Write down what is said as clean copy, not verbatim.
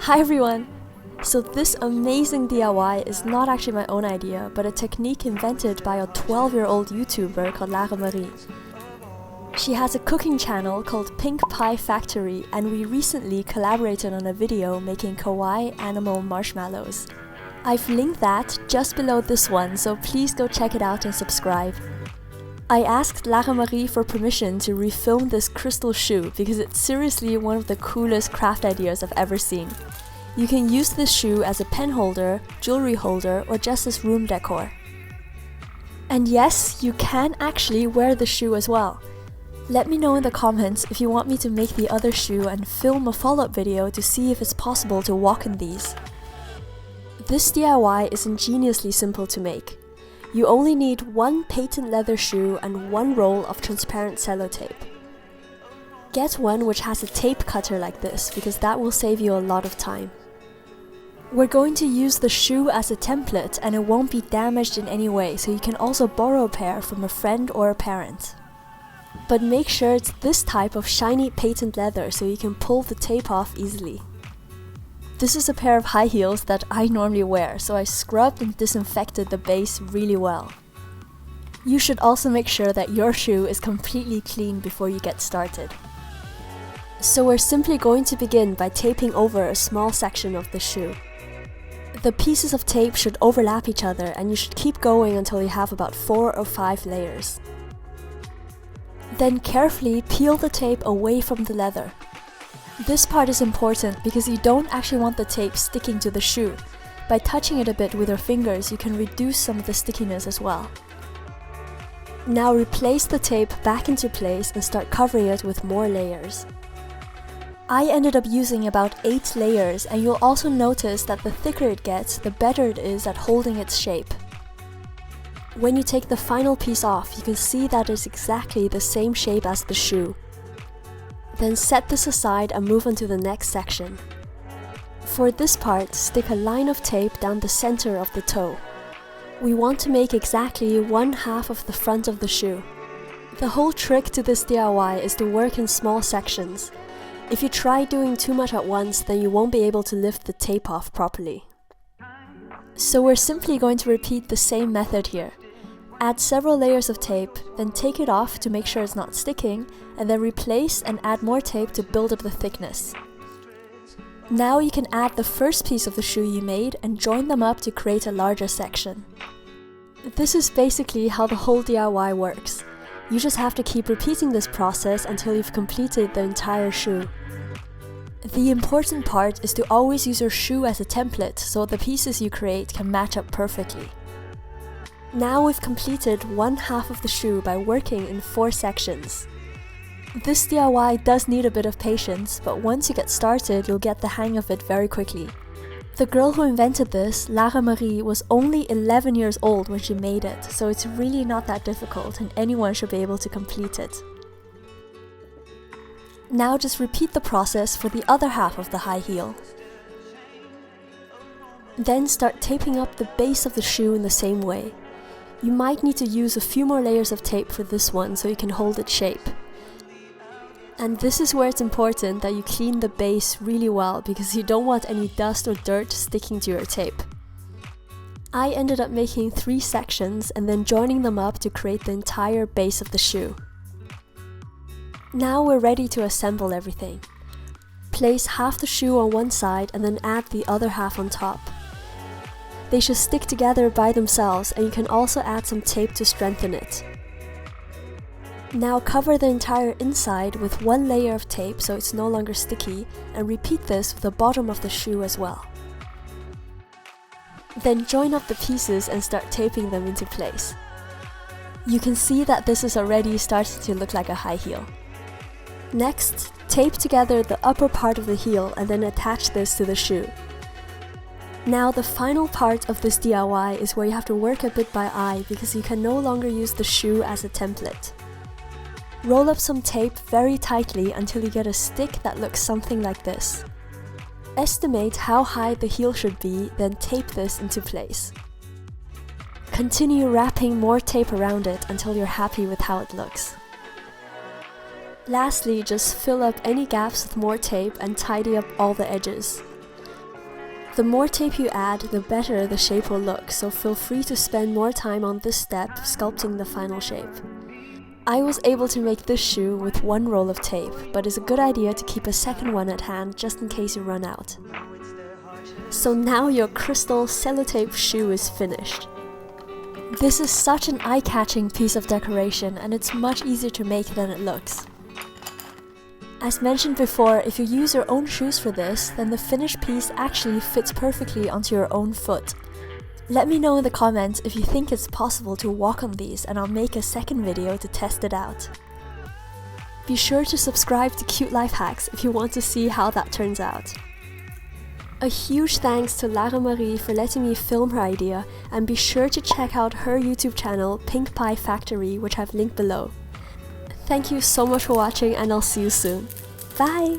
Hi everyone! So this amazing DIY is not actually my own idea, but a technique invented by a 12-year-old YouTuber called Lara Marie. She has a cooking channel called Pink Pie Factory, and we recently collaborated on a video making kawaii animal marshmallows. I've linked that just below this one, so please go check it out and subscribe. I asked Lara Marie for permission to refilm this crystal shoe because it's seriously one of the coolest craft ideas I've ever seen. You can use this shoe as a pen holder, jewelry holder, or just as room decor. And yes, you can actually wear the shoe as well. Let me know in the comments if you want me to make the other shoe and film a follow-up video to see if it's possible to walk in these. This DIY is ingeniously simple to make. You only need one patent leather shoe and one roll of transparent sellotape. Get one which has a tape cutter like this, because that will save you a lot of time. We're going to use the shoe as a template and it won't be damaged in any way, so you can also borrow a pair from a friend or a parent. But make sure it's this type of shiny patent leather so you can pull the tape off easily. This is a pair of high heels that I normally wear, so I scrubbed and disinfected the base really well. You should also make sure that your shoe is completely clean before you get started. So we're simply going to begin by taping over a small section of the shoe. The pieces of tape should overlap each other, and you should keep going until you have about 4 or 5 layers. Then carefully peel the tape away from the leather. This part is important because you don't actually want the tape sticking to the shoe. By touching it a bit with your fingers, you can reduce some of the stickiness as well. Now replace the tape back into place and start covering it with more layers. I ended up using about 8 layers, and you'll also notice that the thicker it gets, the better it is at holding its shape. When you take the final piece off, you can see that it's exactly the same shape as the shoe. Then set this aside and move on to the next section. For this part, stick a line of tape down the center of the toe. We want to make exactly 1/2 of the front of the shoe. The whole trick to this DIY is to work in small sections. If you try doing too much at once, then you won't be able to lift the tape off properly. So we're simply going to repeat the same method here. Add several layers of tape, then take it off to make sure it's not sticking, and then replace and add more tape to build up the thickness. Now you can add the first piece of the shoe you made and join them up to create a larger section. This is basically how the whole DIY works. You just have to keep repeating this process until you've completed the entire shoe. The important part is to always use your shoe as a template so the pieces you create can match up perfectly. Now we've completed 1/2 of the shoe by working in 4 sections. This DIY does need a bit of patience, but once you get started, you'll get the hang of it very quickly. The girl who invented this, Lara Marie, was only 11 years old when she made it, so it's really not that difficult and anyone should be able to complete it. Now just repeat the process for the other half of the high heel. Then start taping up the base of the shoe in the same way. You might need to use a few more layers of tape for this one so you can hold its shape. And this is where it's important that you clean the base really well, because you don't want any dust or dirt sticking to your tape. I ended up making 3 sections and then joining them up to create the entire base of the shoe. Now we're ready to assemble everything. Place half the shoe on one side and then add the other half on top. They should stick together by themselves, and you can also add some tape to strengthen it. Now cover the entire inside with 1 layer of tape so it's no longer sticky, and repeat this with the bottom of the shoe as well. Then join up the pieces and start taping them into place. You can see that this is already starting to look like a high heel. Next, tape together the upper part of the heel and then attach this to the shoe. Now the final part of this DIY is where you have to work a bit by eye, because you can no longer use the shoe as a template. Roll up some tape very tightly until you get a stick that looks something like this. Estimate how high the heel should be, then tape this into place. Continue wrapping more tape around it until you're happy with how it looks. Lastly, just fill up any gaps with more tape and tidy up all the edges. The more tape you add, the better the shape will look, so feel free to spend more time on this step sculpting the final shape. I was able to make this shoe with one roll of tape, but it's a good idea to keep a second one at hand just in case you run out. So now your crystal sellotape shoe is finished. This is such an eye-catching piece of decoration, and it's much easier to make than it looks. As mentioned before, if you use your own shoes for this, then the finished piece actually fits perfectly onto your own foot. Let me know in the comments if you think it's possible to walk on these, and I'll make a second video to test it out. Be sure to subscribe to Cute Life Hacks if you want to see how that turns out. A huge thanks to Lara Marie for letting me film her idea, and be sure to check out her YouTube channel Pink Pie Factory, which I've linked below. Thank you so much for watching, and I'll see you soon. Bye!